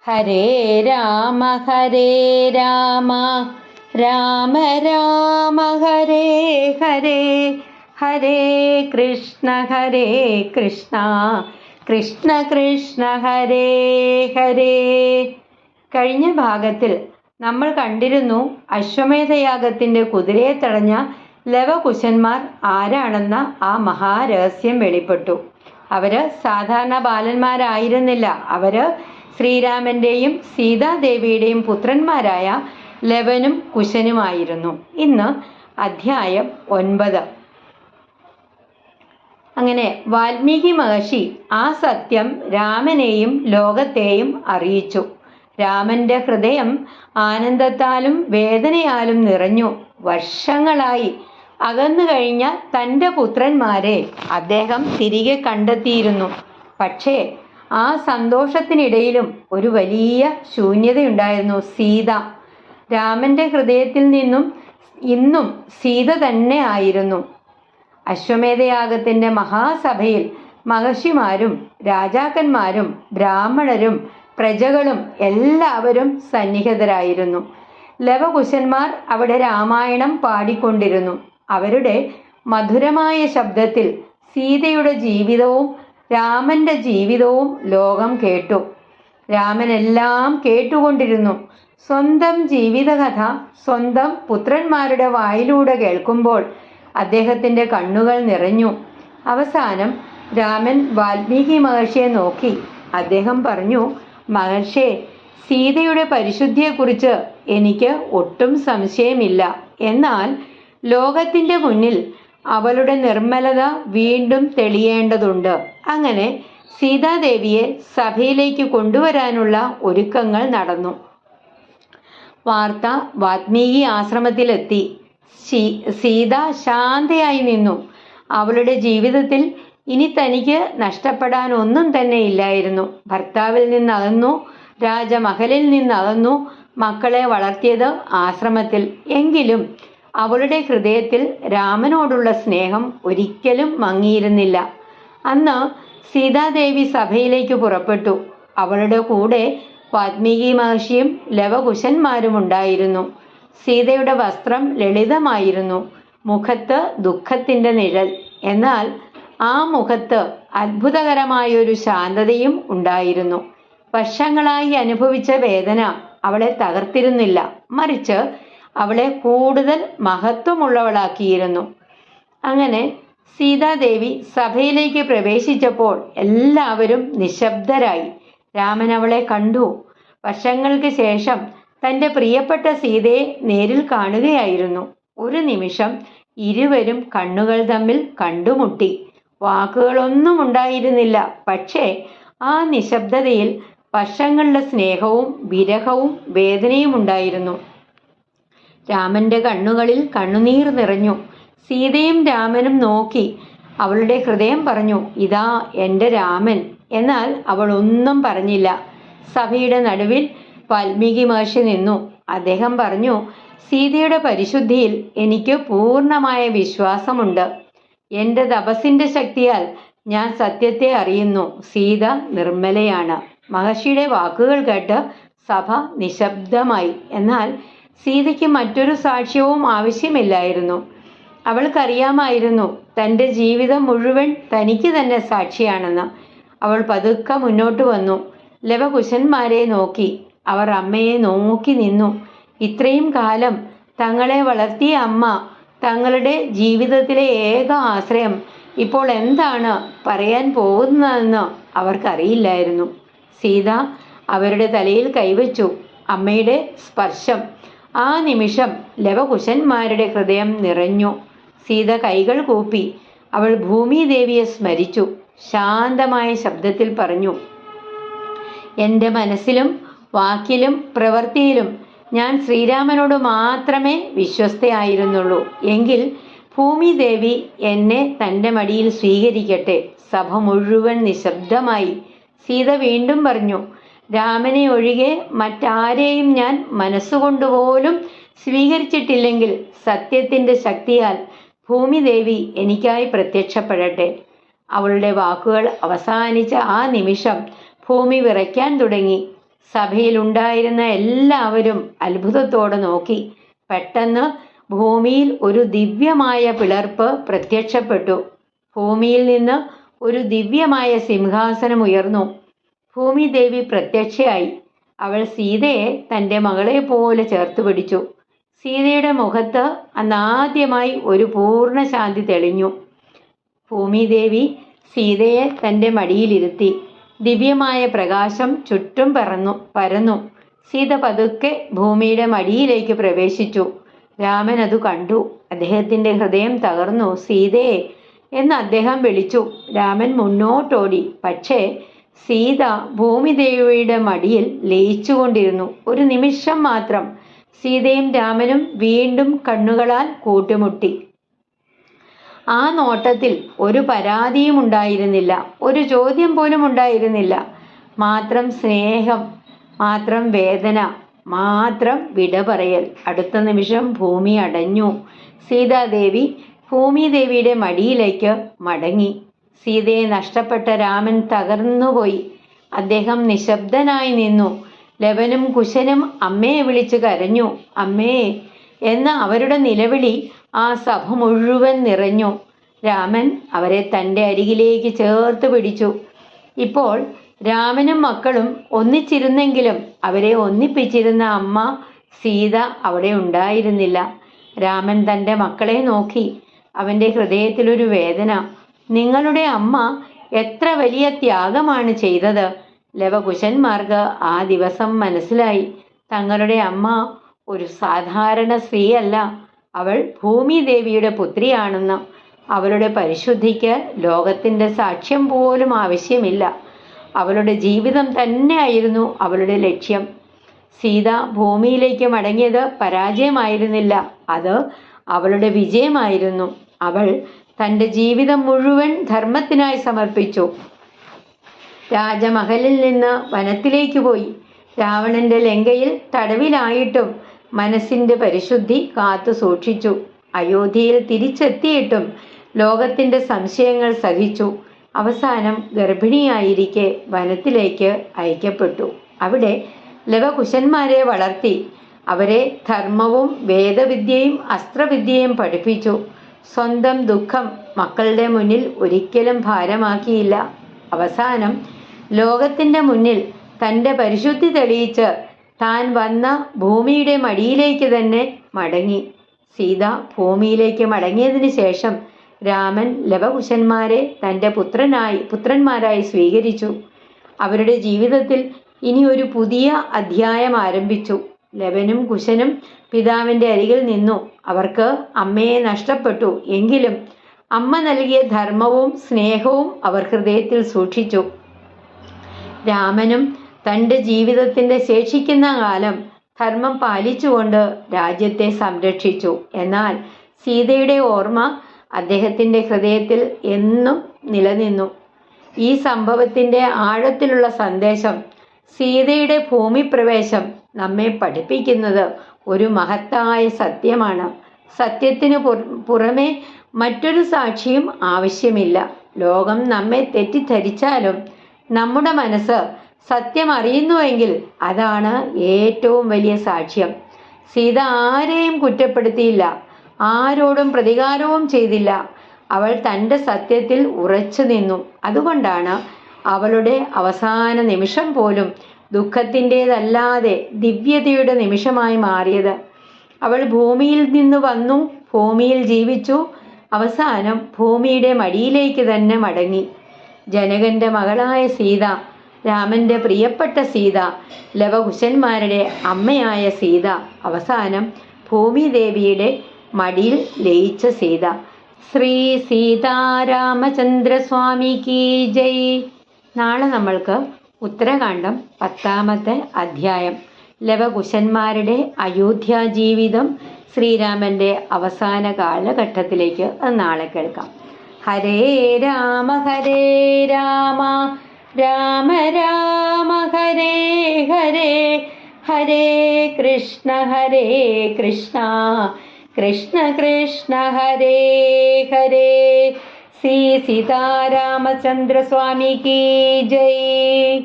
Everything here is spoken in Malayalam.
ഹരേ രാമ രാമ രാമ ഹരേ ഹരേ, ഹരേ കൃഷ്ണ കൃഷ്ണ കൃഷ്ണ ഹരേ ഹരേ. കഴിഞ്ഞ ഭാഗത്തിൽ നമ്മൾ കണ്ടിരുന്നു അശ്വമേധയാഗത്തിന്റെ കുതിരയെ തടഞ്ഞ ലവകുശന്മാർ ആരാണെന്ന ആ മഹാരഹസ്യം വെളിപ്പെട്ടു. അവര് സാധാരണ ബാലന്മാരായിരുന്നില്ല. അവര് ശ്രീരാമന്റെയും സീതാദേവിയുടെയും പുത്രന്മാരായ ലവനും കുശനുമായിരുന്നു. ഇന്ന് അധ്യായം 9. അങ്ങനെ വാൽമീകി മഹർഷി ആ സത്യം രാമനെയും ലോകത്തെയും അറിയിച്ചു. രാമന്റെ ഹൃദയം ആനന്ദത്താലും വേദനയാലും നിറഞ്ഞു. വർഷങ്ങളായി അകന്നു കഴിഞ്ഞ തൻ്റെ പുത്രന്മാരെ അദ്ദേഹം തിരികെ കണ്ടെത്തിയിരുന്നു. പക്ഷേ ആ സന്തോഷത്തിനിടയിലും ഒരു വലിയ ശൂന്യതയുണ്ടായിരുന്നു. സീത. രാമന്റെ ഹൃദയത്തിൽ നിന്നും ഇന്നും സീത തന്നെ ആയിരുന്നു. അശ്വമേധയാഗത്തിന്റെ മഹാസഭയിൽ മഹർഷിമാരും രാജാക്കന്മാരും ബ്രാഹ്മണരും പ്രജകളും എല്ലാവരും സന്നിഹിതരായിരുന്നു. ലവകുശന്മാർ അവിടെ രാമായണം പാടിക്കൊണ്ടിരുന്നു. അവരുടെ മധുരമായ ശബ്ദത്തിൽ സീതയുടെ ജീവിതവും രാമന്റെ ജീവിതവും ലോകം കേട്ടു. രാമനെല്ലാം കേട്ടുകൊണ്ടിരുന്നു. സ്വന്തം ജീവിതകഥ സ്വന്തം പുത്രന്മാരുടെ വായിലൂടെ കേൾക്കുമ്പോൾ അദ്ദേഹത്തിന്റെ കണ്ണുകൾ നിറഞ്ഞു. അവസാനം രാമൻ വാൽമീകി മഹർഷിയെ നോക്കി. അദ്ദേഹം പറഞ്ഞു, മഹർഷേ, സീതയുടെ പരിശുദ്ധിയെക്കുറിച്ച് എനിക്ക് ഒട്ടും സംശയമില്ല. എന്നാൽ ലോകത്തിന്റെ മുന്നിൽ അവളുടെ നിർമ്മലത വീണ്ടും തെളിയേണ്ടതുണ്ട്. അങ്ങനെ സീതാദേവിയെ സഭയിലേക്ക് കൊണ്ടുവരാനുള്ള ഒരുക്കങ്ങൾ നടന്നു. വാർത്ത വാൽമീകി ആശ്രമത്തിലെത്തി. സീത ശാന്തയായി നിന്നു. അവളുടെ ജീവിതത്തിൽ ഇനി തനിക്ക് നഷ്ടപ്പെടാൻ ഒന്നും തന്നെ ഇല്ലായിരുന്നു. ഭർത്താവിൽ നിന്നകന്നു, രാജമഹലിൽ നിന്നകന്നു, മക്കളെ വളർത്തിയത് ആശ്രമത്തിൽ. എങ്കിലും അവളുടെ ഹൃദയത്തിൽ രാമനോടുള്ള സ്നേഹം ഒരിക്കലും മങ്ങിയിരുന്നില്ല. അന്ന് സീതാദേവി സഭയിലേക്ക് പുറപ്പെട്ടു. അവളുടെ കൂടെ വാൽമീകി മഹർഷിയും ലവകുശന്മാരും ഉണ്ടായിരുന്നു. സീതയുടെ വസ്ത്രം ലളിതമായിരുന്നു. മുഖത്ത് ദുഃഖത്തിന്റെ നിഴൽ. എന്നാൽ ആ മുഖത്ത് അത്ഭുതകരമായൊരു ശാന്തതയും ഉണ്ടായിരുന്നു. വർഷങ്ങളായി അനുഭവിച്ച വേദന അവളെ തകർത്തിരുന്നില്ല. മറിച്ച് അവളെ കൂടുതൽ മഹത്വമുള്ളവളാക്കിയിരുന്നു. അങ്ങനെ സീതാദേവി സഭയിലേക്ക് പ്രവേശിച്ചപ്പോൾ എല്ലാവരും നിശബ്ദരായി. രാമൻ അവളെ കണ്ടു. വർഷങ്ങൾക്ക് ശേഷം തൻ്റെ പ്രിയപ്പെട്ട സീതയെ നേരിൽ കാണുകയായിരുന്നു. ഒരു നിമിഷം ഇരുവരും കണ്ണുകൾ തമ്മിൽ കണ്ടുമുട്ടി. വാക്കുകളൊന്നും ഉണ്ടായിരുന്നില്ല. പക്ഷേ ആ നിശബ്ദതയിൽ വർഷങ്ങളുടെ സ്നേഹവും വിരഹവും വേദനയും ഉണ്ടായിരുന്നു. രാമന്റെ കണ്ണുകളിൽ കണ്ണുനീർ നിറഞ്ഞു. സീതയും രാമനും നോക്കി. അവളുടെ ഹൃദയം പറഞ്ഞു, ഇതാ എൻ്റെ രാമൻ. എന്നാൽ അവൾ ഒന്നും പറഞ്ഞില്ല. സഭയുടെ നടുവിൽ വാൽമീകി മഹർഷി നിന്നു. അദ്ദേഹം പറഞ്ഞു, സീതയുടെ പരിശുദ്ധിയിൽ എനിക്ക് പൂർണ്ണമായ വിശ്വാസമുണ്ട്. എൻ്റെ തപസ്സിന്റെ ശക്തിയാൽ ഞാൻ സത്യത്തെ അറിയുന്നു. സീത നിർമ്മലയാണ്. മഹർഷിയുടെ വാക്കുകൾ കേട്ട് സഭ നിശബ്ദമായി. എന്നാൽ സീതയ്ക്ക് മറ്റൊരു സാക്ഷ്യവും ആവശ്യമില്ലായിരുന്നു. അവൾക്കറിയാമായിരുന്നു തൻ്റെ ജീവിതം മുഴുവൻ തനിക്ക് തന്നെ സാക്ഷിയാണെന്ന്. അവൾ പതുക്കെ മുന്നോട്ട് വന്നു. ലവകുശന്മാരെ നോക്കി. അവർ അമ്മയെ നോക്കി നിന്നു. ഇത്രയും കാലം തങ്ങളെ വളർത്തിയ അമ്മ, തങ്ങളുടെ ജീവിതത്തിലെ ഏക ആശ്രയം, ഇപ്പോൾ എന്താണ് പറയാൻ പോകുന്നതെന്ന് അവർക്കറിയില്ലായിരുന്നു. സീത അവരുടെ തലയിൽ കൈവച്ചു. അമ്മയുടെ സ്പർശം. ആ നിമിഷം ലവകുശന്മാരുടെ ഹൃദയം നിറഞ്ഞു. സീത കൈകൾ കൂപ്പി. അവൾ ഭൂമിദേവിയെ സ്മരിച്ചു. ശാന്തമായ ശബ്ദത്തിൽ പറഞ്ഞു, എൻ്റെ മനസ്സിലും വാക്കിലും പ്രവൃത്തിയിലും ഞാൻ ശ്രീരാമനോട് മാത്രമേ വിശ്വസ്തയായിരുന്നുള്ളൂ. എങ്കിൽ ഭൂമിദേവി എന്നെ തൻ്റെ മടിയിൽ സ്വീകരിക്കട്ടെ. സഭ മുഴുവൻ നിശബ്ദമായി. സീത വീണ്ടും പറഞ്ഞു, രാമനെ ഒഴികെ മറ്റാരെയും ഞാൻ മനസ്സുകൊണ്ടുപോലും സ്വീകരിച്ചിട്ടില്ലെങ്കിൽ സത്യത്തിന്റെ ശക്തിയാൽ ഭൂമിദേവി എനിക്കായി പ്രത്യക്ഷപ്പെടട്ടെ. അവളുടെ വാക്കുകൾ അവസാനിച്ച ആ നിമിഷം ഭൂമി വിറയ്ക്കാൻ തുടങ്ങി. സഭയിലുണ്ടായിരുന്ന എല്ലാവരും അത്ഭുതത്തോടെ നോക്കി. പെട്ടെന്ന് ഭൂമിയിൽ ഒരു ദിവ്യമായ പിളർപ്പ് പ്രത്യക്ഷപ്പെട്ടു. ഭൂമിയിൽ നിന്ന് ഒരു ദിവ്യമായ സിംഹാസനം ഉയർന്നു. ഭൂമിദേവി പ്രത്യക്ഷയായി. അവൾ സീതയെ തൻ്റെ മകളെ പോലെ ചേർത്ത് പിടിച്ചു. സീതയുടെ മുഖത്ത് അന്നാദ്യമായി ഒരു പൂർണ്ണ ശാന്തി തെളിഞ്ഞു. ഭൂമിദേവി സീതയെ തൻ്റെ മടിയിലിരുത്തി. ദിവ്യമായ പ്രകാശം ചുറ്റും പരന്നു. സീത പതുക്കെ ഭൂമിയുടെ മടിയിലേക്ക് പ്രവേശിച്ചു. രാമൻ അത് കണ്ടു. അദ്ദേഹത്തിൻ്റെ ഹൃദയം തകർന്നു. സീതയെ എന്ന് അദ്ദേഹം വിളിച്ചു. രാമൻ മുന്നോട്ടോടി. പക്ഷേ സീത ഭൂമിദേവിയുടെ മടിയിൽ ലയിച്ചുകൊണ്ടിരുന്നു. ഒരു നിമിഷം മാത്രം സീതയും രാമനും വീണ്ടും കണ്ണുകളാൽ കൂട്ടുമുട്ടി. ആ നോട്ടത്തിൽ ഒരു പരാതിയും ഉണ്ടായിരുന്നില്ല, ഒരു ചോദ്യം പോലും ഉണ്ടായിരുന്നില്ല. മാത്രം സ്നേഹം, മാത്രം വേദന, മാത്രം വിട പറയൽ. അടുത്ത നിമിഷം ഭൂമി അടഞ്ഞു. സീതാദേവി ഭൂമിദേവിയുടെ മടിയിലേക്ക് മടങ്ങി. സീതയെ നഷ്ടപ്പെട്ട രാമൻ തകർന്നുപോയി. അദ്ദേഹം നിശബ്ദനായി നിന്നു. ലവനും കുശനും അമ്മയെ വിളിച്ച് കരഞ്ഞു. അമ്മേ എന്ന അവരുടെ നിലവിളി ആ സഭ മുഴുവൻ നിറഞ്ഞു. രാമൻ അവരെ തൻ്റെ അരികിലേക്ക് ചേർത്ത് പിടിച്ചു. ഇപ്പോൾ രാമനും മക്കളും ഒന്നിച്ചിരുന്നെങ്കിലും അവരെ ഒന്നിപ്പിച്ചിരുന്ന അമ്മ സീത അവിടെ ഉണ്ടായിരുന്നില്ല. രാമൻ തൻ്റെ മക്കളെ നോക്കി. അവൻ്റെ ഹൃദയത്തിലൊരു വേദന. നിങ്ങളുടെ അമ്മ എത്ര വലിയ ത്യാഗമാണ് ചെയ്തത്. ലവകുശന്മാർക്ക് ആ ദിവസം മനസ്സിലായി, തങ്ങളുടെ അമ്മ ഒരു സാധാരണ സ്ത്രീയല്ല, അവൾ ഭൂമിദേവിയുടെ പുത്രിയാണെന്ന്. അവളുടെ പരിശുദ്ധിക്ക് ലോകത്തിൻ്റെ സാക്ഷ്യം പോലും ആവശ്യമില്ല. അവളുടെ ജീവിതം തന്നെയായിരുന്നു അവളുടെ ലക്ഷ്യം. സീത ഭൂമിയിലേക്ക് മടങ്ങിയത് പരാജയമായിരുന്നില്ല, അത് അവളുടെ വിജയമായിരുന്നു. അവൾ തൻ്റെ ജീവിതം മുഴുവൻ ധർമ്മത്തിനായി സമർപ്പിച്ചു. രാജമഹലിൽ നിന്ന് വനത്തിലേക്ക് പോയി. രാവണന്റെ ലങ്കയിൽ തടവിലായിട്ടും മനസ്സിൻ്റെ പരിശുദ്ധി കാത്തു സൂക്ഷിച്ചു. അയോധ്യയിൽ തിരിച്ചെത്തിയിട്ടും ലോകത്തിൻ്റെ സംശയങ്ങൾ സഹിച്ചു. അവസാനം ഗർഭിണിയായിരിക്കെ വനത്തിലേക്ക് അയക്കപ്പെട്ടു. അവിടെ ലവകുശന്മാരെ വളർത്തി. അവരെ ധർമ്മവും വേദവിദ്യയും അസ്ത്രവിദ്യയും പഠിപ്പിച്ചു. സ്വന്തം ദുഃഖം മക്കളുടെ മുന്നിൽ ഒരിക്കലും ഭാരമാക്കിയില്ല. അവസാനം ലോകത്തിൻ്റെ മുന്നിൽ തൻ്റെ പരിശുദ്ധി തെളിയിച്ച് താൻ വന്ന ഭൂമിയുടെ മടിയിലേക്ക് തന്നെ മടങ്ങി. സീത ഭൂമിയിലേക്ക് മടങ്ങിയതിന് ശേഷം രാമൻ ലവകുശന്മാരെ തൻ്റെ പുത്രന്മാരായി സ്വീകരിച്ചു. അവരുടെ ജീവിതത്തിൽ ഇനി ഒരു പുതിയ അധ്യായം ആരംഭിച്ചു. ലവനും കുശനും പിതാവിൻ്റെ അരികിൽ നിന്നു. അവർക്ക് അമ്മയെ നഷ്ടപ്പെട്ടു. എങ്കിലും അമ്മ നൽകിയ ധർമ്മവും സ്നേഹവും അവർ ഹൃദയത്തിൽ സൂക്ഷിച്ചു. രാമനും തൻ്റെ ജീവിതത്തിൻ്റെ ശേഷിക്കുന്ന കാലം ധർമ്മം പാലിച്ചുകൊണ്ട് രാജ്യത്തെ സംരക്ഷിച്ചു. എന്നാൽ സീതയുടെ ഓർമ്മ അദ്ദേഹത്തിൻ്റെ ഹൃദയത്തിൽ എന്നും നിലനിന്നു. ഈ സംഭവത്തിൻ്റെ ആഴത്തിലുള്ള സന്ദേശം, സീതയുടെ ഭൂമിപ്രവേശം നമ്മെ പഠിപ്പിക്കുന്നത് ഒരു മഹത്തായ സത്യമാണ്. സത്യത്തിനു പുറമെ മറ്റൊരു സാക്ഷിയും ആവശ്യമില്ല. ലോകം നമ്മെ തെറ്റിദ്ധരിച്ചാലും നമ്മുടെ മനസ്സ് സത്യം അറിയുന്നുവെങ്കിൽ അതാണ് ഏറ്റവും വലിയ സാക്ഷ്യം. സീത ആരെയും കുറ്റപ്പെടുത്തിയില്ല, ആരോടും പ്രതികാരവും ചെയ്തില്ല. അവൾ തൻ്റെ സത്യത്തിൽ ഉറച്ചു നിന്നു. അതുകൊണ്ടാണ് അവളുടെ അവസാന നിമിഷം പോലും ദുഃഖത്തിൻ്റേതല്ലാതെ ദിവ്യതയുടെ നിമിഷമായി മാറിയത്. അവൾ ഭൂമിയിൽ നിന്ന് വന്നു, ഭൂമിയിൽ ജീവിച്ചു, അവസാനം ഭൂമിയുടെ മടിയിലേക്ക് തന്നെ മടങ്ങി. ജനകന്റെ മകളായ സീത, രാമന്റെ പ്രിയപ്പെട്ട സീത, ലവകുശന്മാരുടെ അമ്മയായ സീത, അവസാനം ഭൂമിദേവിയുടെ മടിയിൽ ലയിച്ച സീത. ശ്രീ സീതാരാമചന്ദ്രസ്വാമിക്ക് ജയ്. നാളെ നമ്മൾക്ക് ഉത്തരകാണ്ഡം 10-ാമത്തെ അധ്യായം, ലവകുശന്മാരുടെ അയോധ്യ ജീവിതം, ശ്രീരാമൻ്റെ അവസാന കാലഘട്ടത്തിലേക്ക് നാളെ കേൾക്കാം. ഹരേ രാമ രാമ രാമ ഹരേ ഹരേ, ഹരേ കൃഷ്ണ കൃഷ്ണ കൃഷ്ണ ഹരേ ഹരേ. ശ്രീ സീതാരാമചന്ദ്രസ്വാമിക്ക് ജയ്.